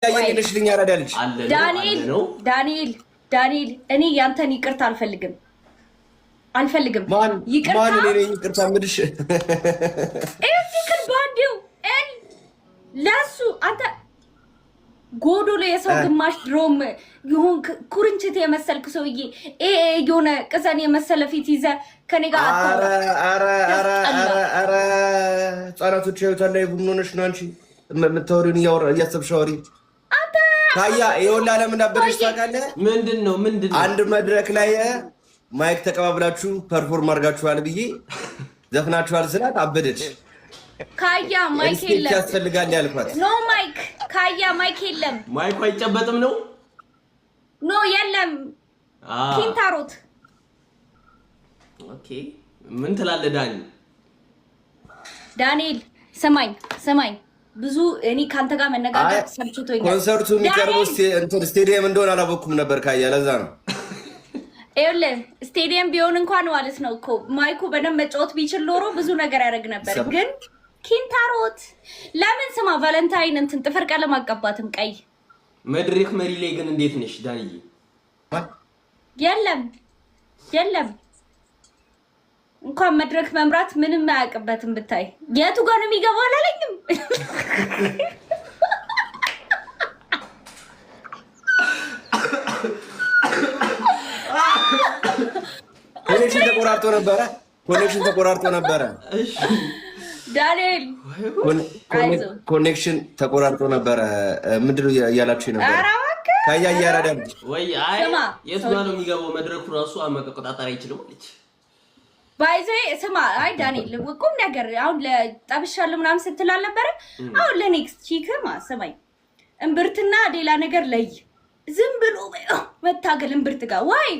ያየልሽልኝ ያራዳልሽ ዳንኤል እኔ ያንተን ይቅርታ አልፈልግም ይቅርታ ማን ለኔ ይቅርታ ምድሽ እዚህ ባንዲው ለሱ አንተ ጎዶሎ የሰው ግማሽ ድሮም ይሁን ኩርንችት የመሰልክ ሰውዬ የሆነ ቅዘን የመሰለ ፊት ይዘ ከኔ ጋር አረ ጻናቶች ይወጣል ላይ ቡኖነሽ ነው አንቺ የምታወሪውን እያሰብሽ አውሪ ታያ ይወላ ለምን አበደሽ ታውቃለህ ምንድነው አንድ መድረክ ላይ ማይክ ተቀባብላችሁ ፐርፎርም አድርጋችኋል ብዬ ዘፍናችኋል ስላት አበደች ካያ ማይክ የለም ያስፈልጋል ያልኳት ኖ ማይክ ካያ ማይክ የለም ማይክ አይጨበጥም ነው ኖ የለም ኪንታሮት ኦኬ ምን ትላለህ ዳንኤል ሰማኝ ብዙ እኔ ካንተ ጋር መነጋገር ሰምቶኛል ኮንሰርቱ የሚቀርበው ስቴዲየም እንደሆነ አላወኩም ነበር ካያ ለዛ ነው ኤለ ስቴዲየም ቢሆን እንኳን ማለት ነው እኮ ማይኩ በደንብ መጫወት ቢችል ኖሮ ብዙ ነገር ያደርግ ነበር ግን ኪንታሮት ለምን ስማ ቫለንታይን እንትን ጥፍር ቀለም አቀባትም ቀይ መድረክ መሪ ላይ ግን እንዴት ነሽ ዳንዬ የለም እንኳን መድረክ መምራት ምንም አያውቅበትም ብታይ የቱ ጋር ነው የሚገባው አላለኝም ኮኔክሽን ተቆራርጦ ነበረ እሺ ዳንኤል ኮኔክሽን ተቆራርጦ ነበረ ምንድነው ያላችሁ ነበር ካያ ያራዳል ወይ አይ የቱ ጋር ነው የሚገባው መድረኩ ራሱ አመቀጣጣሪ አይችልም ልጅ ባይዘ ስማ አይ ዳንኤል ቁም ነገር አሁን ለጣብሻለሁ ምናምን ስትላል ነበር አሁን ለኔክስት ቺክማ ሰማይ እምብርትና ሌላ ነገር ለይ ዝም ብሎ መታገል እምብርት ጋር ዋይ